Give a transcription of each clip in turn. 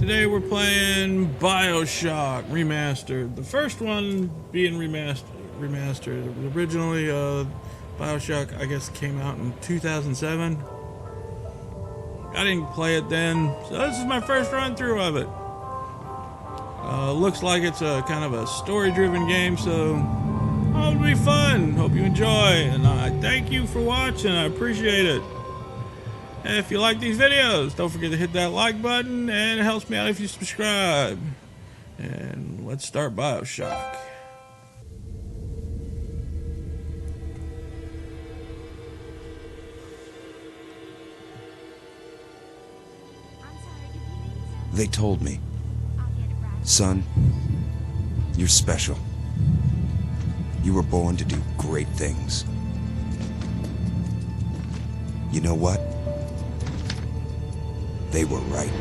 Today we're playing Bioshock Remastered. The first one being remastered. Originally, Bioshock, I guess, came out in 2007. I didn't play it then, so this is my first run through of it. Looks like it's a kind of a story-driven game, so it'll be fun. Hope you enjoy, and I thank you for watching. I appreciate it. And if you like these videos, don't forget to hit that like button, and it helps me out if you subscribe. And let's start Bioshock. They told me, son, you're special. You were born to do great things. You know what? They were right.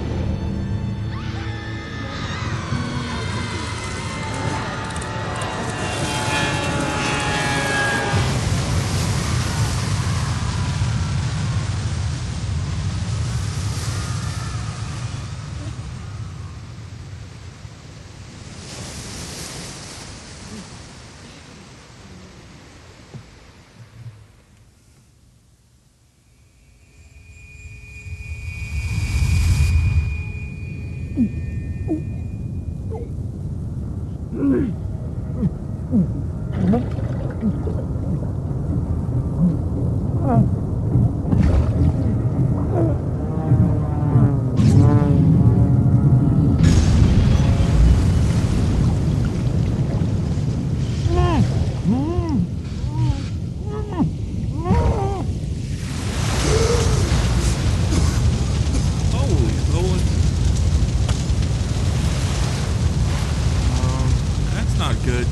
Good.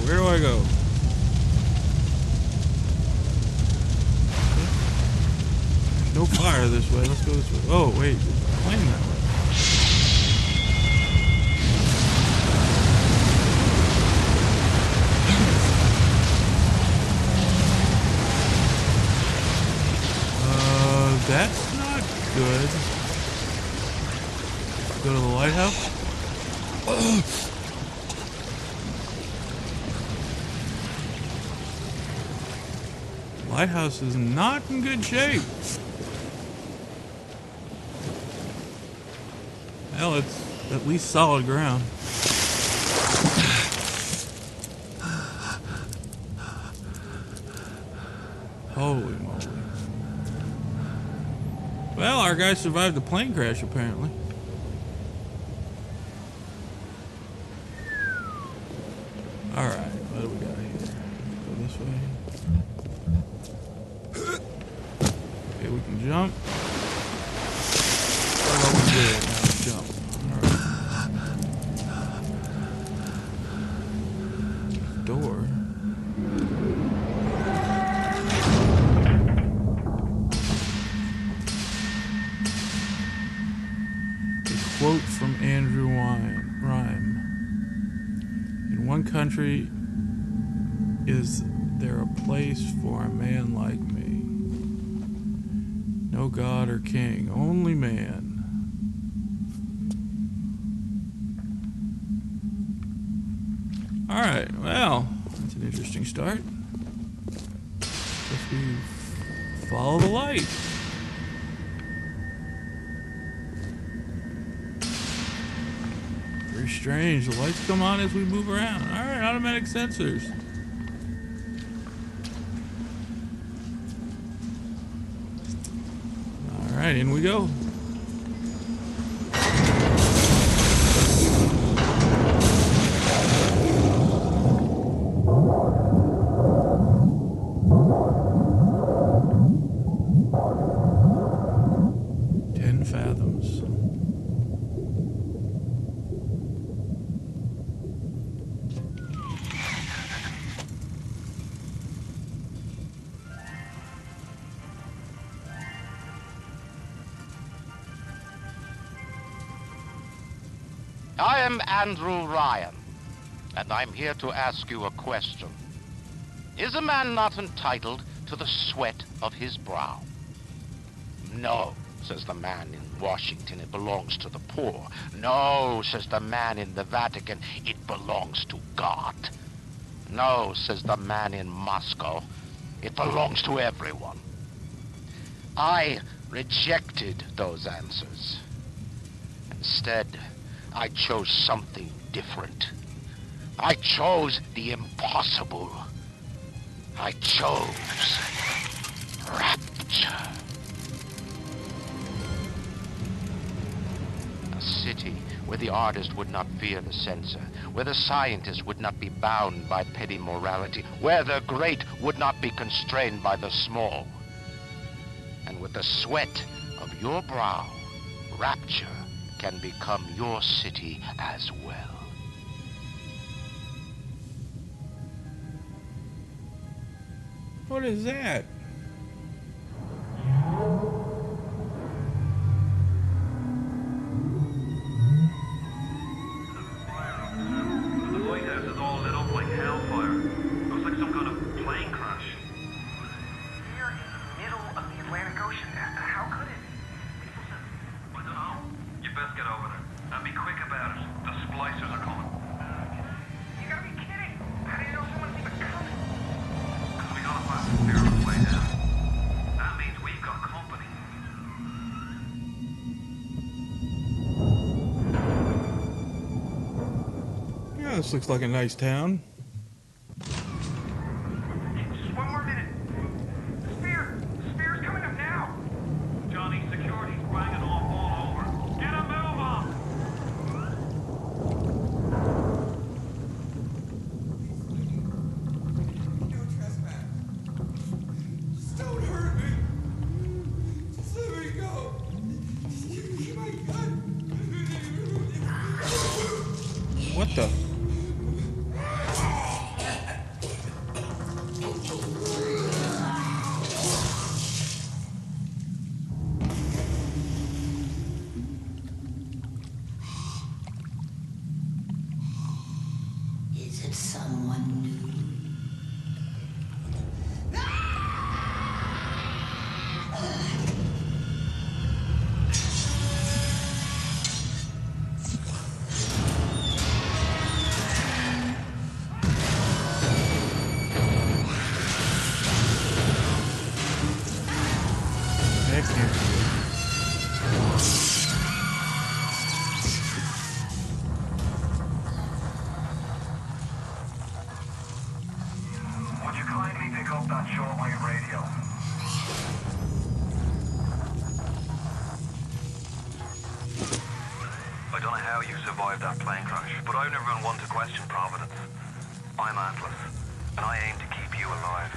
Where do I go? There's no fire this way. Let's go this way. Oh, wait. There's a plane that way. That's not good. Go to the lighthouse. Lighthouse is not in good shape. Well, it's at least solid ground. Holy moly. Well, our guy survived the plane crash, apparently. Alright, what do we got here? Go this way. Okay, we can jump. Oh, we did. Now let's jump. Alright. Door. A quote from Andrew Rhyme. In one country, is there a place for a man like me? No god or king, only man. Alright, well, that's an interesting start. Guess we follow the light. Very strange. The lights come on as we move around. Alright, automatic sensors. Alright, in we go. I am Andrew Ryan, and I'm here to ask you a question. Is a man not entitled to the sweat of his brow? No. says the man in Washington, it belongs to the poor. No, says the man in the Vatican, it belongs to God. No, says the man in Moscow, it belongs to everyone. I rejected those answers. Instead, I chose something different. I chose the impossible. I chose Rapture. A city where the artist would not fear the censor, where the scientist would not be bound by petty morality, where the great would not be constrained by the small. And with the sweat of your brow, Rapture can become your city as well. What is that? The lighthouse is all lit up like hellfire. Looks like some kind of plane crash. Here in the middle of the Atlantic Ocean. How could it? I don't know. You best get over there. And be quick about it. The splicers are coming. You gotta be kidding. How do you know someone's even coming? Because we got a fast and fearless way down. That means we've got company. Yeah, this looks like a nice town. Just one more minute. The spear's coming up now. Johnny, security's banging off all over. Get a move on. No trespass. Just don't hurt me. Just let me go. Just give me my gun. What the? Is it someone new? Heck yeah. Would you kindly pick up that shortwave radio? I don't know how you survived that plane crash, but I've never been one to question Providence. I'm Atlas, and I aim to keep you alive.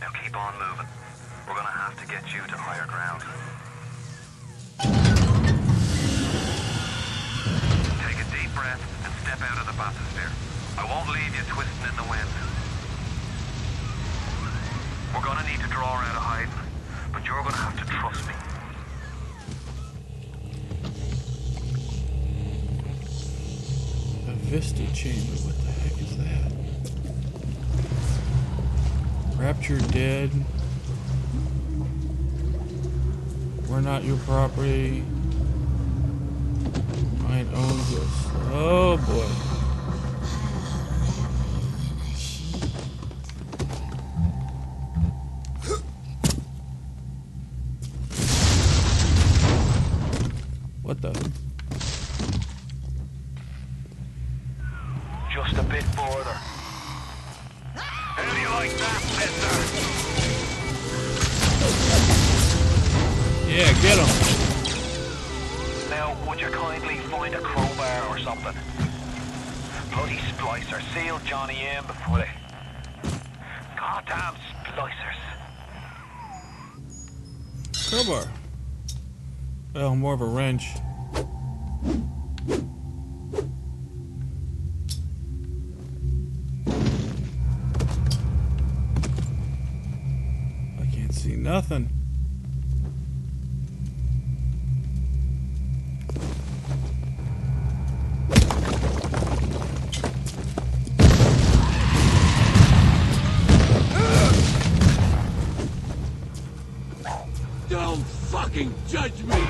Now keep on moving. We're gonna have to get you to higher ground. Take a deep breath and step out of the bathysphere. I won't leave you twisting in the wind. We're gonna need to draw her out of hiding, but you're gonna have to trust me. A Vista chamber. What the heck is that? Rapture dead. We're not your property. Mine owns us. Oh boy. What the? Just a bit further. How do you like that, mister? Yeah, get him. Now, would you kindly find a crowbar or something? Bloody splicer sealed Johnny in before they... Goddamn splicers. Crowbar. Well, more of a wrench. I can't see nothing. Don't fucking jump! touch me!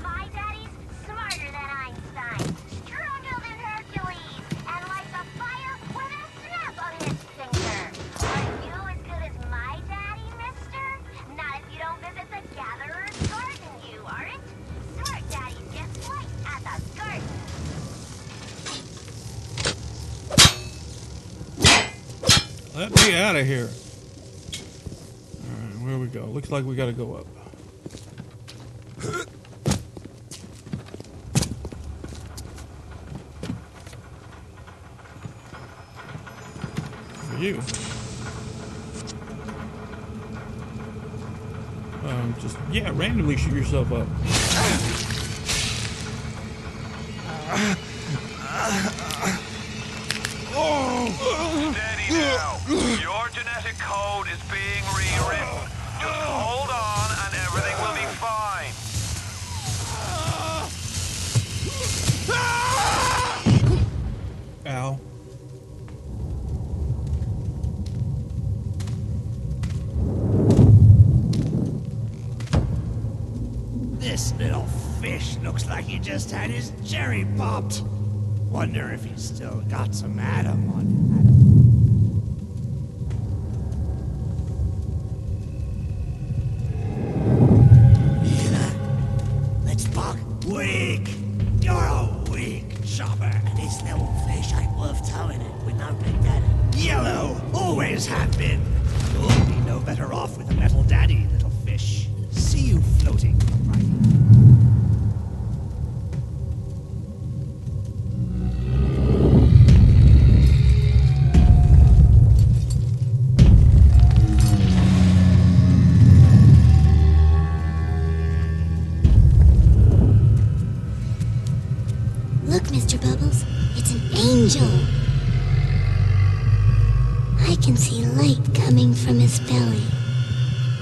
My daddy's smarter than Einstein, stronger than Hercules, and lights a fire with a snap of his finger. Are you as good as my daddy, mister? Not if you don't visit the Gatherer's Garden, you aren't. Smart daddies get sliced at the garden. Let me out of here. Alright, where we go? Looks like we gotta go up. For you. Just, yeah, randomly shoot yourself up. Steady now. Your genetic code is being rewritten. Just hold on and everything will be fine. Ow. This little fish looks like he just had his cherry popped. Wonder if he's still got some Adam on him. Let's buck. Weak. You're a weak chopper. This little fish ain't worth towing it with no big daddy. Yellow. Always have been. You'll be no better off with a metal daddy, little fish. See you floating right. Look, Mr. Bubbles, it's an angel. I can see light coming from his belly.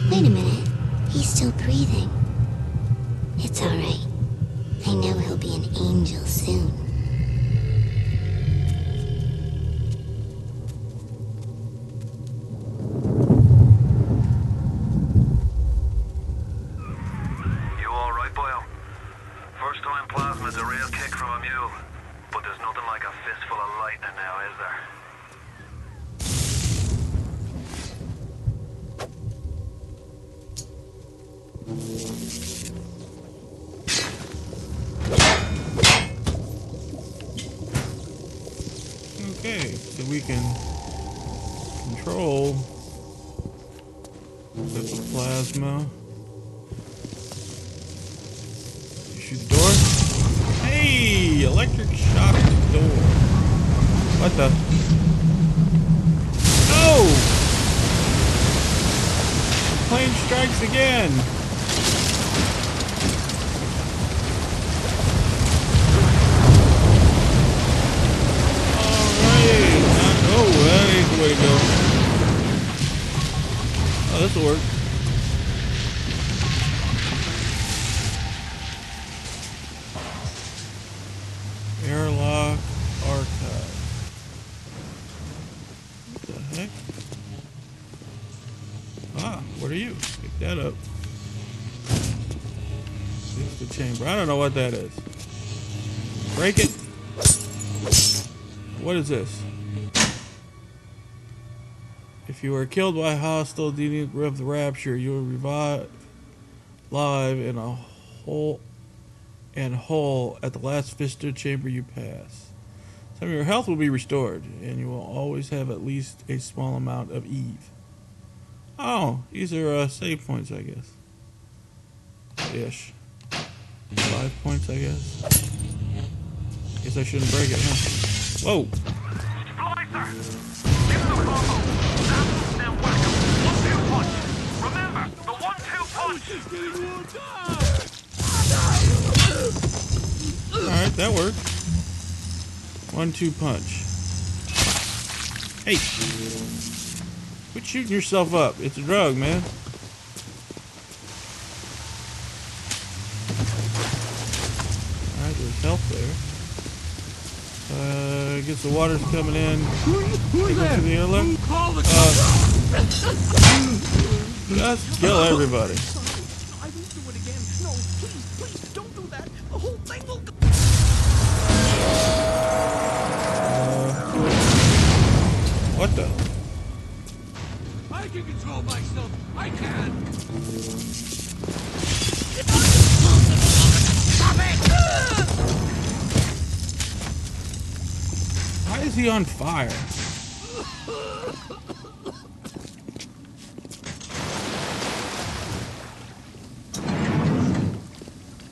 Wait a minute, he's still breathing. It's all right. I know he'll be an angel soon. You alright, Boyle? First time plasma's a real kick from a mule. But there's nothing like a fistful of lightning now, is there? Okay, so we can control with the plasma. You shoot the door. Hey, electric shock door. What the? No! Plane strikes again. Oh, that ain't the way to go. Oh, this'll work. Airlock archive. What the heck? Ah, what are you? Pick that up. It's the chamber. I don't know what that is. Break it. What is this? If you are killed by a hostile deviant of the Rapture, you will revive live in a whole at the last Vista chamber you pass. Some of your health will be restored, and you will always have at least a small amount of Eve. Oh, these are save points, I guess. Ish. 5 points, I guess. Guess I shouldn't break it, huh? Whoa! Splicer! Give the combo! Nabs, then whack 'em. 1-2 punch! Remember, the 1-2 punch! Alright, that worked. 1-2 punch. Hey! Quit shooting yourself up. It's a drug, man. Alright, there's health there. I guess the water's coming in. Who's Go there? to the airlock. Call the Just kill everybody. I won't do it again. No, please, don't do that. The whole thing will go. What the? I can control myself. I can. Why is he on fire?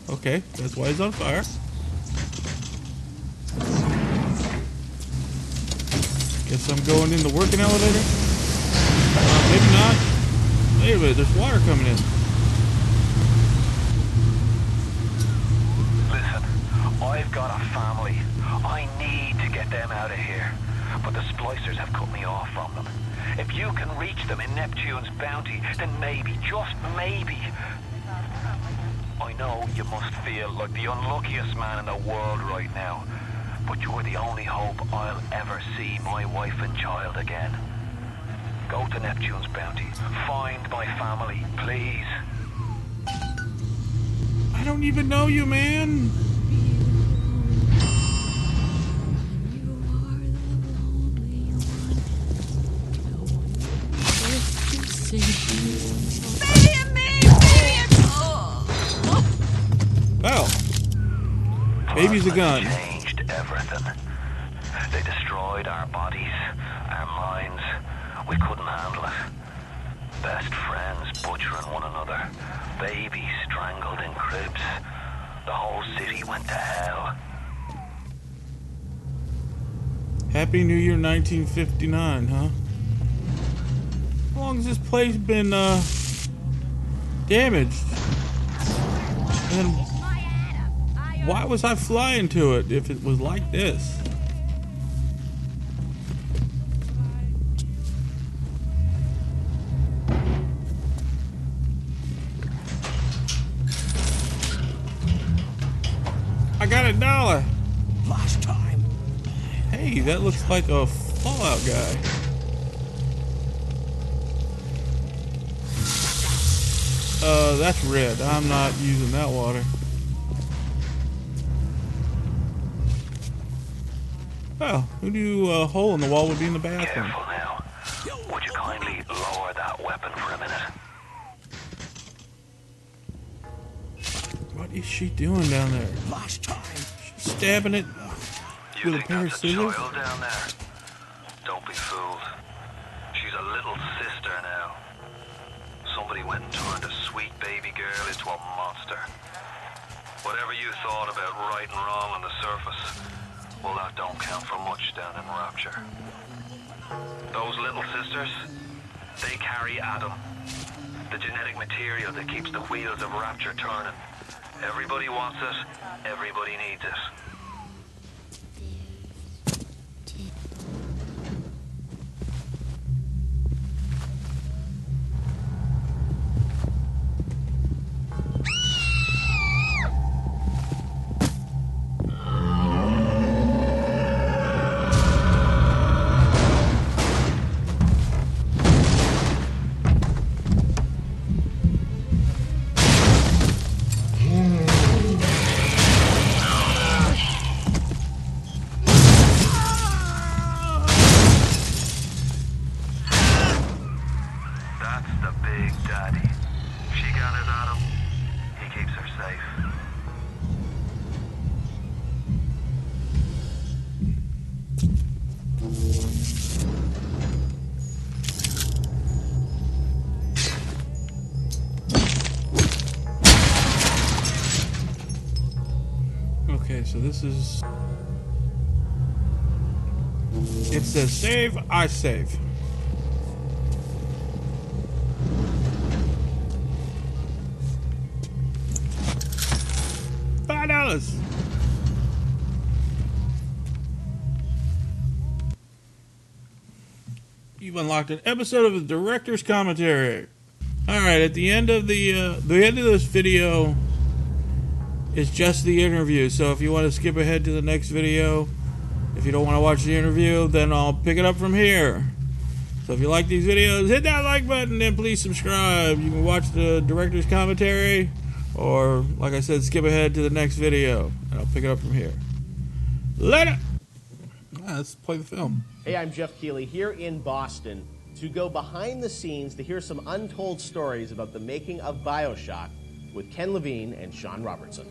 Okay, that's why he's on fire. Guess I'm going in the working elevator? Maybe not. Wait a minute, there's water coming in. Listen, I've got a family. I need to get them out of here. But the splicers have cut me off from them. If you can reach them in Neptune's bounty, then maybe, just maybe... I know you must feel like the unluckiest man in the world right now. But you're the only hope I'll ever see my wife and child again. Go to Neptune's bounty. Find my family, please. I don't even know you, man. Well, baby's a gun. Changed everything. They destroyed our bodies, our minds. We couldn't handle it. Best friends butchering one another. Babies strangled in cribs. The whole city went to hell. Happy New Year 1959, huh? How long has this place been, damaged? And why was I flying to it if it was like this? I got $1. Last time. Hey, that looks like a Fallout guy. That's red. I'm not using that water. Well, who knew a hole in the wall would be in the bathroom? Careful now. Would you kindly lower that weapon for a minute? What is she doing down there? Last time. She's stabbing it You with a think pair of that's a scissors? child down there? Don't be fooled. She's a little sister now. Somebody went and turned a sweet baby girl into a monster. Whatever you thought about right and wrong on the surface, well, that don't count for much down in Rapture. Those little sisters, they carry Adam, the genetic material that keeps the wheels of Rapture turning. Everybody wants it, everybody needs it. That's the big daddy. She gathers Adam, he keeps her safe. Okay, so this is... It says save, I save. $5. You've unlocked an episode of the director's commentary. All right, at the end of the end of this video is just the interview. So if you want to skip ahead to the next video, If you don't want to watch the interview, then I'll pick it up from here. So if you like these videos, hit that like button and please subscribe. You can watch the director's commentary, or, like I said, skip ahead to the next video, and I'll pick it up from here. Later! Let's play the film. Hey, I'm Jeff Keighley here in Boston to go behind the scenes to hear some untold stories about the making of Bioshock with Ken Levine and Sean Robertson.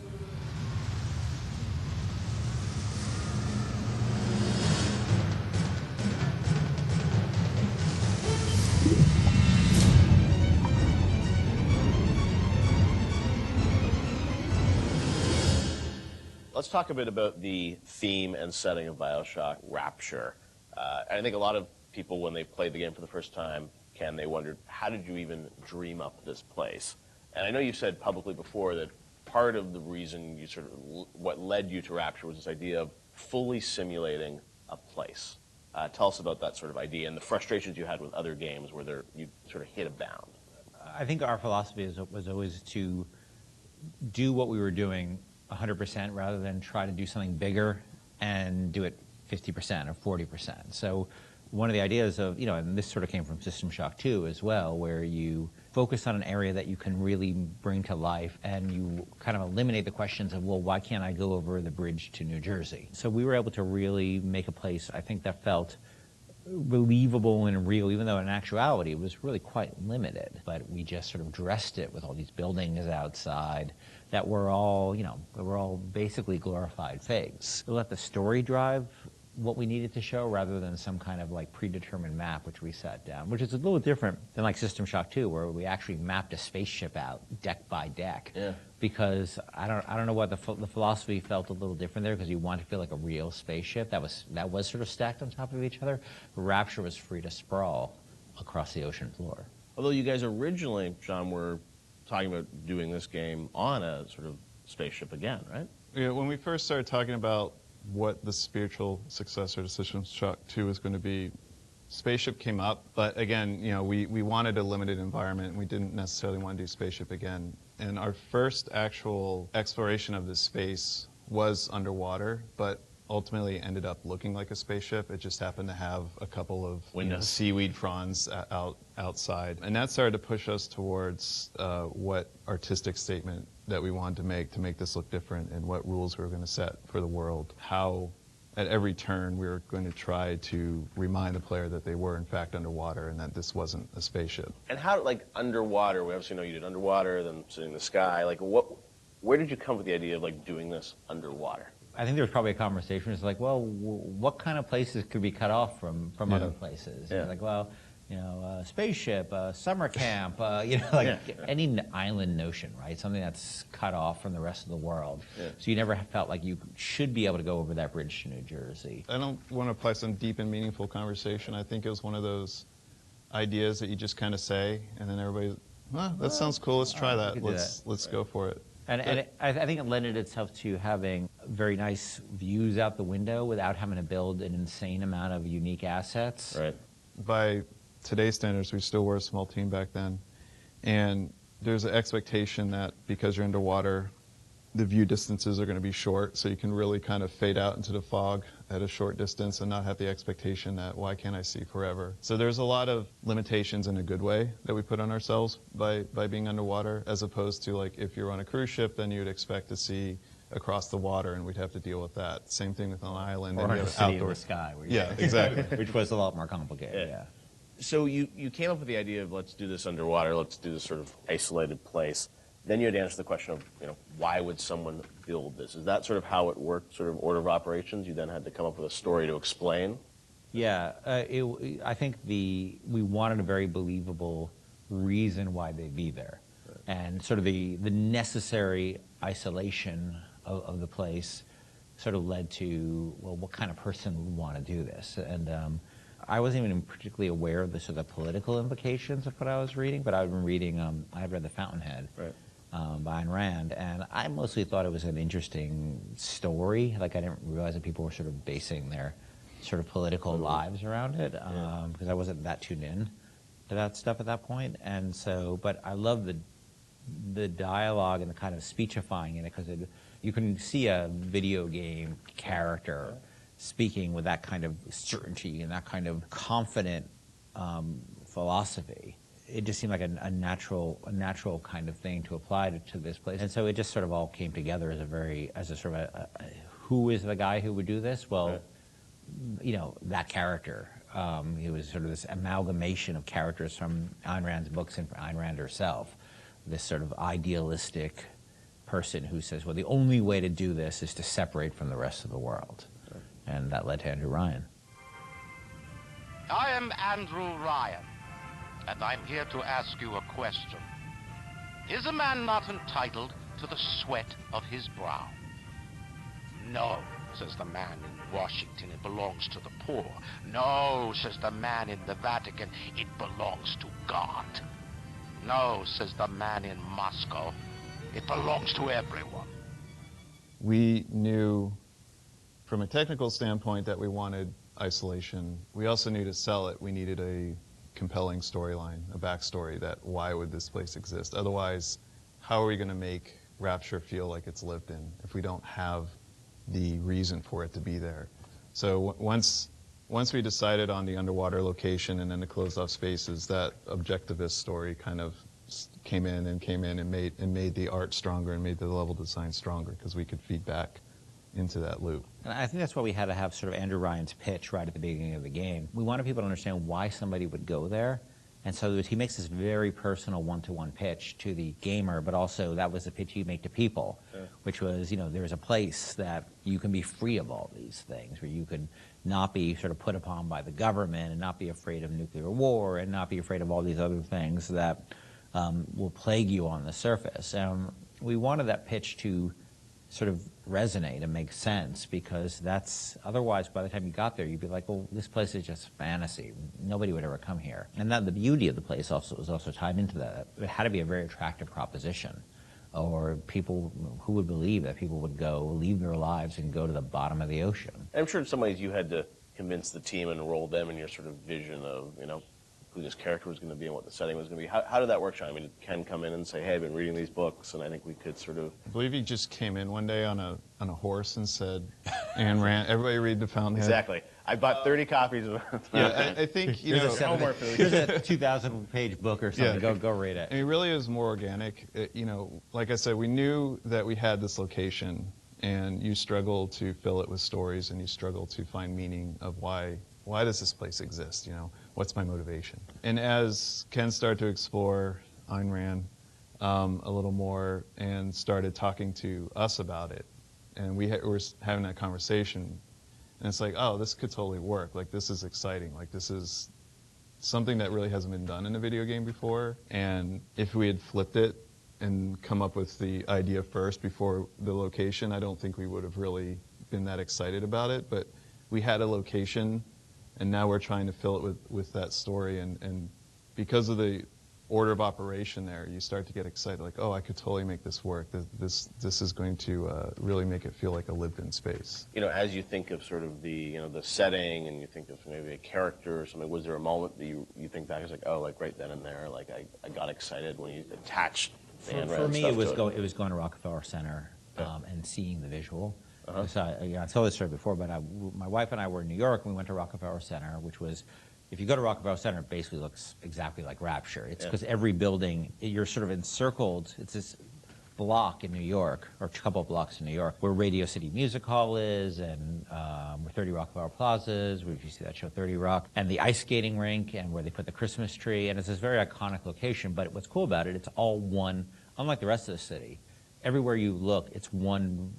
Let's talk a bit about the theme and setting of Bioshock Rapture. I think a lot of people, when they played the game for the first time, Ken, they wondered, how did you even dream up this place? And I know you said publicly before that part of the reason you sort of, what led you to Rapture was this idea of fully simulating a place. Tell us about that sort of idea and the frustrations you had with other games where you sort of hit a bound. I think our philosophy was always to do what we were doing 100% rather than try to do something bigger and do it 50% or 40%. So one of the ideas of, and this sort of came from System Shock 2 as well, where you focus on an area that you can really bring to life and you kind of eliminate the questions of, well, why can't I go over the bridge to New Jersey? So we were able to really make a place, I think, that felt believable and real, even though in actuality it was really quite limited. But we just sort of dressed it with all these buildings outside that were all, basically glorified fakes. We let the story drive what we needed to show rather than some kind of like predetermined map which we set down, which is a little different than like System Shock 2, where we actually mapped a spaceship out deck by deck. Yeah. Because I don't know what the philosophy felt a little different there, because you want to feel like a real spaceship that was sort of stacked on top of each other. Rapture was free to sprawl across the ocean floor. Although you guys originally, Sean, were talking about doing this game on a sort of spaceship again, right? Yeah, when we first started talking about what the spiritual successor to System Shock 2 was going to be, spaceship came up, but again, we wanted a limited environment, and we didn't necessarily want to do spaceship again. And our first actual exploration of this space was underwater, but ultimately ended up looking like a spaceship. It just happened to have a couple of seaweed fronds outside. And that started to push us towards what artistic statement that we wanted to make this look different, and what rules we were going to set for the world. How at every turn we were going to try to remind the player that they were in fact underwater and that this wasn't a spaceship. And how, like, underwater, we obviously know you did underwater, then sitting in the sky, like where did you come with the idea of like doing this underwater? I think there was probably a conversation. It's like, well, what kind of places could be cut off from other places? Yeah. Like, well, spaceship, summer camp, any island notion, right? Something that's cut off from the rest of the world. Yeah. So you never felt like you should be able to go over that bridge to New Jersey. I don't want to apply some deep and meaningful conversation. I think it was one of those ideas that you just kind of say, and then everybody's, that sounds cool. Let's try that. Let's go for it. And I think it lended itself to having very nice views out the window without having to build an insane amount of unique assets. Right. By today's standards, we still were a small team back then. And there's an expectation that because you're underwater, the view distances are going to be short, so you can really kind of fade out into the fog at a short distance and not have the expectation that, why can't I see forever? So there's a lot of limitations in a good way that we put on ourselves by being underwater, as opposed to, like, if you're on a cruise ship, then you'd expect to see across the water, and we'd have to deal with that. Same thing with an island. Or in a city in the sky. Yeah, exactly. Which was a lot more complicated, yeah. So you came up with the idea of, let's do this underwater, let's do this sort of isolated place. Then you had to answer the question of, why would someone build this? Is that sort of how it worked, sort of order of operations? You then had to come up with a story to explain? Yeah, I think we wanted a very believable reason why they'd be there. Right. And sort of the necessary isolation of the place sort of led to, well, what kind of person would want to do this? And I wasn't even particularly aware of the sort of political implications of what I was reading, but I've been reading, I had read The Fountainhead. Right. By Ayn Rand, and I mostly thought it was an interesting story. Like, I didn't realize that people were sort of basing their sort of political lives around it, because I wasn't that tuned in to that stuff at that point. And so, but I love the dialogue and the kind of speechifying in it, because you can see a video game character speaking with that kind of certainty and that kind of confident philosophy. It just seemed like a natural kind of thing to apply to this place. And so it just sort of all came together as a sort of who is the guy who would do this? Well, you know, that character. He was sort of this amalgamation of characters from Ayn Rand's books and Ayn Rand herself. This sort of idealistic person who says, well, the only way to do this is to separate from the rest of the world. And that led to Andrew Ryan. I am Andrew Ryan, and I'm here to ask you a question. Is a man not entitled to the sweat of his brow? No, says the man in Washington, it belongs to the poor. No, says the man in the Vatican, it belongs to God. No, says the man in Moscow, it belongs to everyone. We knew from a technical standpoint that we wanted isolation. We also knew to sell it, we needed a compelling storyline, a backstory that why would this place exist? Otherwise, how are we going to make Rapture feel like it's lived in if we don't have the reason for it to be there? So once we decided on the underwater location and then the closed off spaces, that objectivist story kind of came in and made the art stronger and made the level design stronger because we could feed back into that loop. And I think that's why we had to have sort of Andrew Ryan's pitch right at the beginning of the game. We wanted people to understand why somebody would go there. And so he makes this very personal one-to-one pitch to the gamer, but also that was the pitch you make to people, which was, you know, there's a place that you can be free of all these things, where you could not be sort of put upon by the government and not be afraid of nuclear war and not be afraid of all these other things that will plague you on the surface. We wanted that pitch to sort of resonate and make sense, because that's, otherwise by the time you got there you'd be like, well, this place is just fantasy, nobody would ever come here. And that the beauty of the place also was also tied into that. It had to be a very attractive proposition, or people who would believe that people would go leave their lives and go to the bottom of the ocean. I'm sure in some ways you had to convince the team and enroll them in your sort of vision of, you know, who this character was going to be and what the setting was going to be. How did that work, Sean? I mean, did Ken come in and say, hey, I've been reading these books, and I think we could sort of... I believe he just came in one day on a horse and said, Ayn Rand, everybody read The Fountainhead. Exactly. I bought 30 copies of it. Yeah, I think, you know... Here's a 2,000-page book or something. Yeah. Go read it. I mean, it really is more organic. You know, like I said, we knew that we had this location, and you struggle to fill it with stories, and you struggle to find meaning of why does this place exist, you know? What's my motivation? And as Ken started to explore Ayn Rand a little more and started talking to us about it, and we were having that conversation, and it's like, oh, this could totally work. Like, this is exciting. Like, this is something that really hasn't been done in a video game before. And if we had flipped it and come up with the idea first before the location, I don't think we would have really been that excited about it. But we had a location, and now we're trying to fill it with that story. And because of the order of operation there, you start to get excited, like, oh, I could totally make this work. This is going to really make it feel like a lived-in space. You know, as you think of sort of the, you know, the setting, and you think of maybe a character or something, was there a moment that you think back, it's like, oh, like right then and there, like I got excited when you attached the Ayn Rand For me, stuff it was going to Rockefeller Center and seeing the visual. So I told this story before, but my wife and I were in New York, and we went to Rockefeller Center, which was, if you go to Rockefeller Center, it basically looks exactly like Rapture. It's because every building, you're sort of encircled. It's this block in New York, or a couple of blocks in New York, where Radio City Music Hall is, and where 30 Rockefeller Plaza is, where you see that show 30 Rock, and the ice skating rink, and where they put the Christmas tree, and it's this very iconic location. But what's cool about it, it's all one, unlike the rest of the city. Everywhere you look, it's one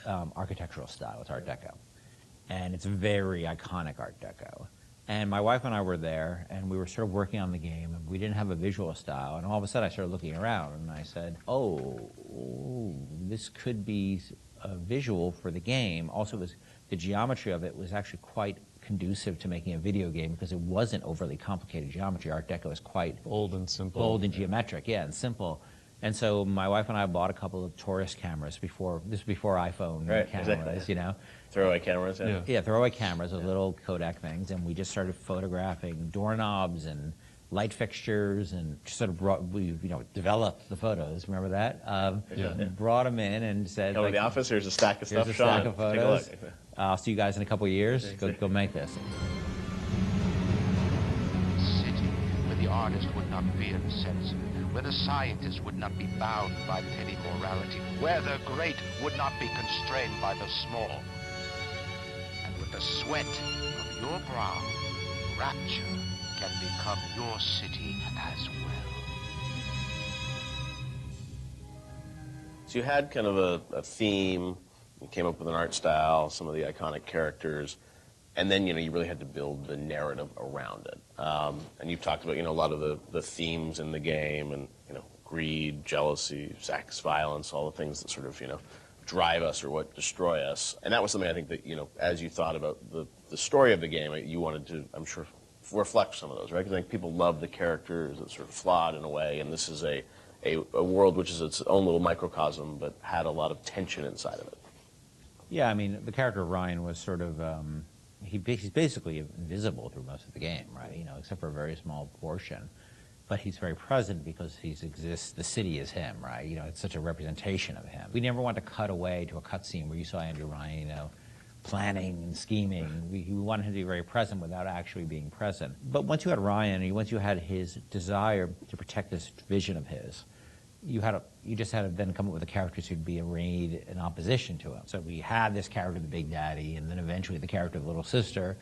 architectural style. It's Art Deco. And it's very iconic Art Deco. And my wife and I were there, and we were sort of working on the game, and we didn't have a visual style. And all of a sudden, I started looking around, and I said, oh, this could be a visual for the game. Also, the geometry of it was actually quite conducive to making a video game, because it wasn't overly complicated geometry. Art Deco is quite bold and simple. Bold and geometric, and simple. And so my wife and I bought a couple of tourist cameras before iPhone cameras, exactly. You know. Throwaway cameras, yeah, throwaway cameras, those little Kodak things, and we just started photographing doorknobs and light fixtures and just sort of developed the photos. Remember that? Brought them in and said, Come to the office, here's a stack of stuff, here's a Sean. stack of Take a photos. look. I'll see you guys in a couple of years. Go make this. City where the artist would not fear the censor, where the scientist would not be bound by petty morality, where the great would not be constrained by the small. And with the sweat of your brow, Rapture can become your city as well. So you had kind of a theme, you came up with an art style, some of the iconic characters, and then, you really had to build the narrative around it. And you've talked about, a lot of the themes in the game and, greed, jealousy, sex, violence, all the things that sort of, drive us or what destroy us. And that was something I think that, as you thought about the story of the game, you wanted to, I'm sure, reflect some of those, right? Because I think people love the characters, it's sort of flawed in a way, and this is a world which is its own little microcosm, but had a lot of tension inside of it. Yeah, I mean, the character of Ryan was sort of, he's basically invisible through most of the game, right? Except for a very small portion. But he's very present because the city is him, right? It's such a representation of him. We never want to cut away to a cutscene where you saw Andrew Ryan, planning and scheming. We wanted him to be very present without actually being present. But once you had Ryan, once you had his desire to protect this vision of his, you just had to then come up with the characters who'd be arrayed in opposition to him. So we had this character, the Big Daddy, and then eventually the character of the Little Sister.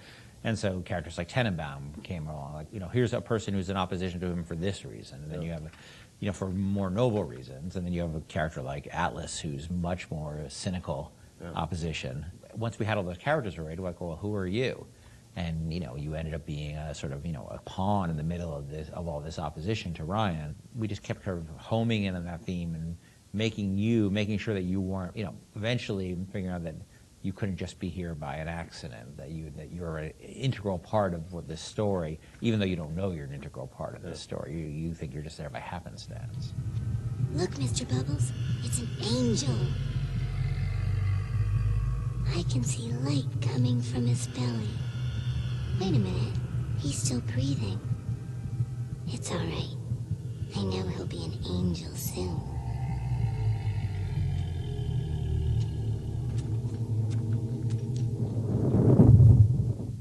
And so characters like Tenenbaum came along, like, here's a person who's in opposition to him for this reason. And then you have, for more noble reasons. And then you have a character like Atlas, who's much more cynical opposition. Once we had all those characters arrayed, we're like, well, who are you? And, you ended up being a sort of, a pawn in the middle of all this opposition to Ryan. We just kept sort of homing in on that theme and making sure that you weren't, eventually figuring out that you couldn't just be here by an accident, that you're an integral part of this story, even though you don't know you're an integral part of this story. You think you're just there by happenstance. Look, Mr. Bubbles, it's an angel. I can see light coming from his belly. Wait a minute, he's still breathing. It's all right. I know he'll be an angel.